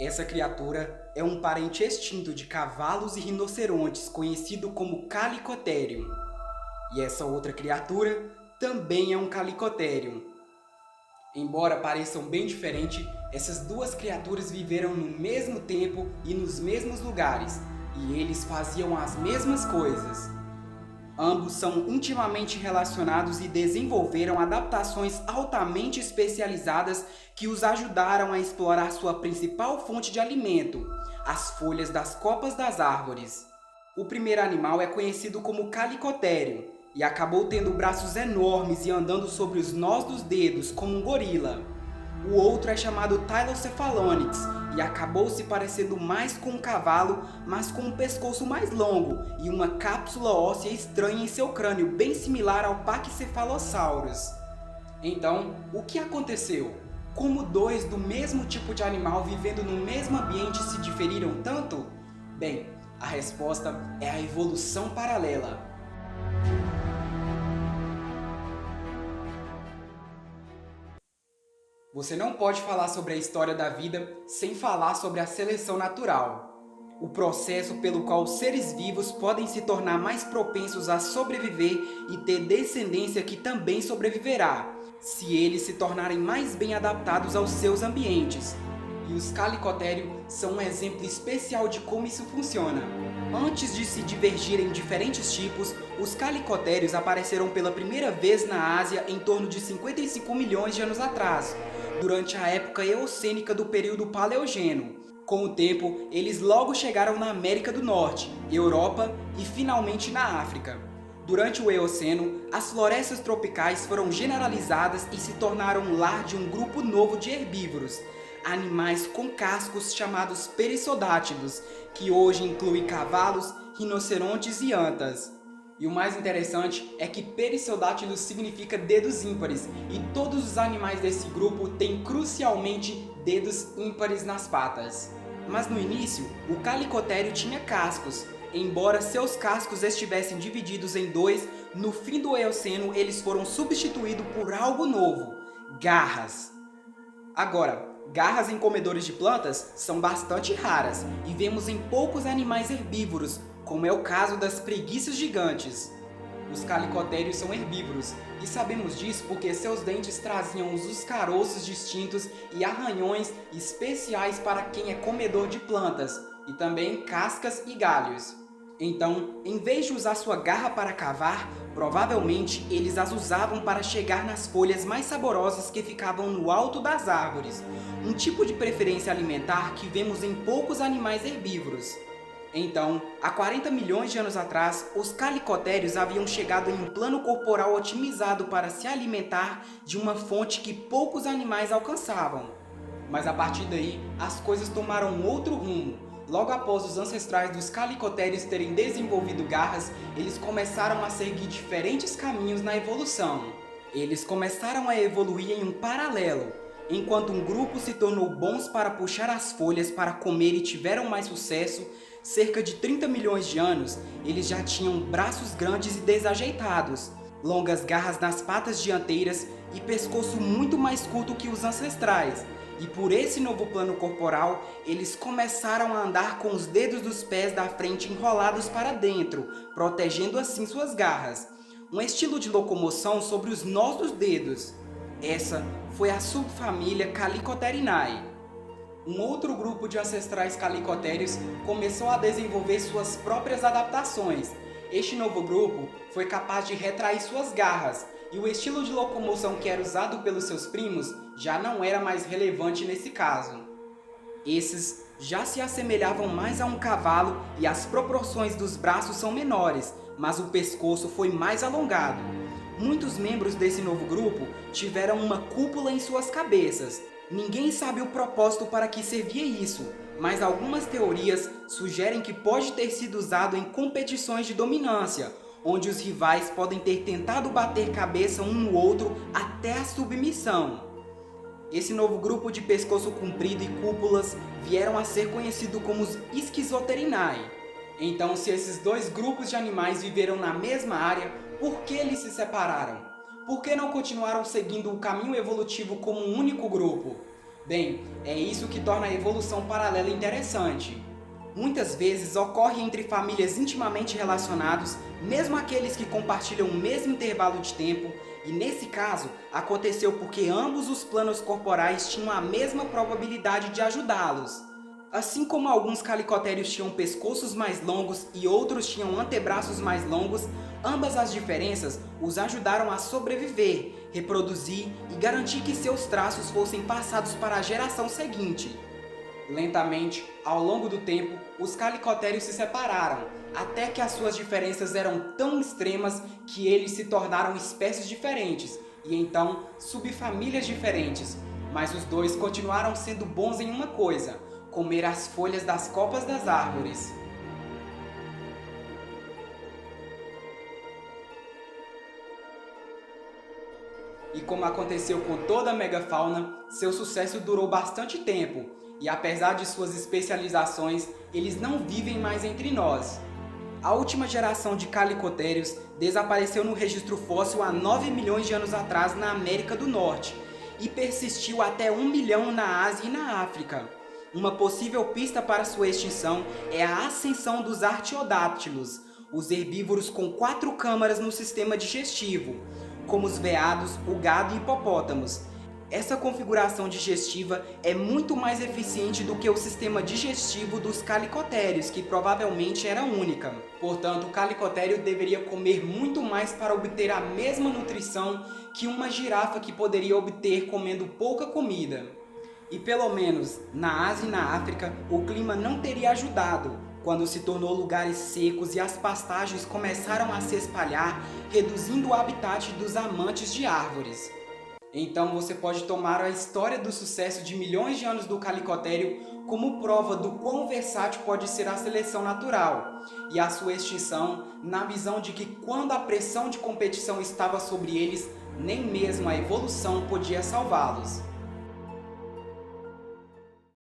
Essa criatura é um parente extinto de cavalos e rinocerontes conhecido como Calicotherium. E essa outra criatura também é um Calicotherium. Embora pareçam bem diferentes, essas duas criaturas viveram no mesmo tempo e nos mesmos lugares, e eles faziam as mesmas coisas. Ambos são intimamente relacionados e desenvolveram adaptações altamente especializadas que os ajudaram a explorar sua principal fonte de alimento, as folhas das copas das árvores. O primeiro animal é conhecido como Calicotherium e acabou tendo braços enormes e andando sobre os nós dos dedos como um gorila. O outro é chamado Tylocephalonyx e acabou se parecendo mais com um cavalo, mas com um pescoço mais longo e uma cápsula óssea estranha em seu crânio, bem similar ao Pachycephalosaurus. Então, o que aconteceu? Como dois do mesmo tipo de animal vivendo no mesmo ambiente se diferiram tanto? Bem, a resposta é a evolução paralela. Você não pode falar sobre a história da vida sem falar sobre a seleção natural. O processo pelo qual os seres vivos podem se tornar mais propensos a sobreviver e ter descendência que também sobreviverá, se eles se tornarem mais bem adaptados aos seus ambientes. E os Calicotherium são um exemplo especial de como isso funciona. Antes de se divergirem em diferentes tipos, os Calicotherium apareceram pela primeira vez na Ásia em torno de 55 milhões de anos atrás, durante a época eocênica do período Paleogeno. Com o tempo, eles logo chegaram na América do Norte, Europa e finalmente na África. Durante o Eoceno, as florestas tropicais foram generalizadas e se tornaram lar de um grupo novo de herbívoros, animais com cascos chamados perissodátilos, que hoje inclui cavalos, rinocerontes e antas. E o mais interessante é que perissodátilos significa dedos ímpares, e todos os animais desse grupo têm crucialmente dedos ímpares nas patas. Mas no início, o Calicotherium tinha cascos. Embora seus cascos estivessem divididos em dois, no fim do Eoceno eles foram substituídos por algo novo: garras. Agora, garras em comedores de plantas são bastante raras e vemos em poucos animais herbívoros, como é o caso das preguiças gigantes. Os Calicotherium são herbívoros, e sabemos disso porque seus dentes traziam os caroços distintos e arranhões especiais para quem é comedor de plantas, e também cascas e galhos. Então, em vez de usar sua garra para cavar, provavelmente eles as usavam para chegar nas folhas mais saborosas que ficavam no alto das árvores, um tipo de preferência alimentar que vemos em poucos animais herbívoros. Então, há 40 milhões de anos atrás, os Calicotherium haviam chegado em um plano corporal otimizado para se alimentar de uma fonte que poucos animais alcançavam. Mas a partir daí, as coisas tomaram outro rumo. Logo após os ancestrais dos Calicotherium terem desenvolvido garras, eles começaram a seguir diferentes caminhos na evolução. Eles começaram a evoluir em um paralelo. Enquanto um grupo se tornou bons para puxar as folhas para comer e tiveram mais sucesso, cerca de 30 milhões de anos, eles já tinham braços grandes e desajeitados, longas garras nas patas dianteiras e pescoço muito mais curto que os ancestrais. E por esse novo plano corporal, eles começaram a andar com os dedos dos pés da frente enrolados para dentro, protegendo assim suas garras. Um estilo de locomoção sobre os nós dos dedos. Essa foi a subfamília Calicotherinae. Um outro grupo de ancestrais Calicotherium começou a desenvolver suas próprias adaptações. Este novo grupo foi capaz de retrair suas garras, e o estilo de locomoção que era usado pelos seus primos já não era mais relevante nesse caso. Esses já se assemelhavam mais a um cavalo e as proporções dos braços são menores, mas o pescoço foi mais alongado. Muitos membros desse novo grupo tiveram uma cúpula em suas cabeças. Ninguém sabe o propósito para que servia isso, mas algumas teorias sugerem que pode ter sido usado em competições de dominância, onde os rivais podem ter tentado bater cabeça um no outro até a submissão. Esse novo grupo de pescoço comprido e cúpulas vieram a ser conhecido como os Schizoterinae. Então, se esses dois grupos de animais viveram na mesma área, por que eles se separaram? Por que não continuaram seguindo o caminho evolutivo como um único grupo? Bem, é isso que torna a evolução paralela interessante. Muitas vezes ocorre entre famílias intimamente relacionados, mesmo aqueles que compartilham o mesmo intervalo de tempo, e nesse caso aconteceu porque ambos os planos corporais tinham a mesma probabilidade de ajudá-los. Assim como alguns calicotérios tinham pescoços mais longos e outros tinham antebraços mais longos, ambas as diferenças os ajudaram a sobreviver, reproduzir e garantir que seus traços fossem passados para a geração seguinte. Lentamente, ao longo do tempo, os calicotérios se separaram, até que as suas diferenças eram tão extremas que eles se tornaram espécies diferentes, e então subfamílias diferentes. Mas os dois continuaram sendo bons em uma coisa: comer as folhas das copas das árvores. E como aconteceu com toda a megafauna, seu sucesso durou bastante tempo, e apesar de suas especializações, eles não vivem mais entre nós. A última geração de calicotérios desapareceu no registro fóssil há 9 milhões de anos atrás na América do Norte, e persistiu até 1 milhão na Ásia e na África. Uma possível pista para sua extinção é a ascensão dos artiodáctilos, os herbívoros com 4 câmaras no sistema digestivo, como os veados, o gado e hipopótamos. Essa configuração digestiva é muito mais eficiente do que o sistema digestivo dos calicotérios, que provavelmente era única. Portanto, o calicotério deveria comer muito mais para obter a mesma nutrição que uma girafa que poderia obter comendo pouca comida. E pelo menos na Ásia e na África, o clima não teria ajudado, quando se tornou lugares secos e as pastagens começaram a se espalhar, reduzindo o habitat dos amantes de árvores. Então você pode tomar a história do sucesso de milhões de anos do calicotério como prova do quão versátil pode ser a seleção natural, e a sua extinção na visão de que quando a pressão de competição estava sobre eles, nem mesmo a evolução podia salvá-los.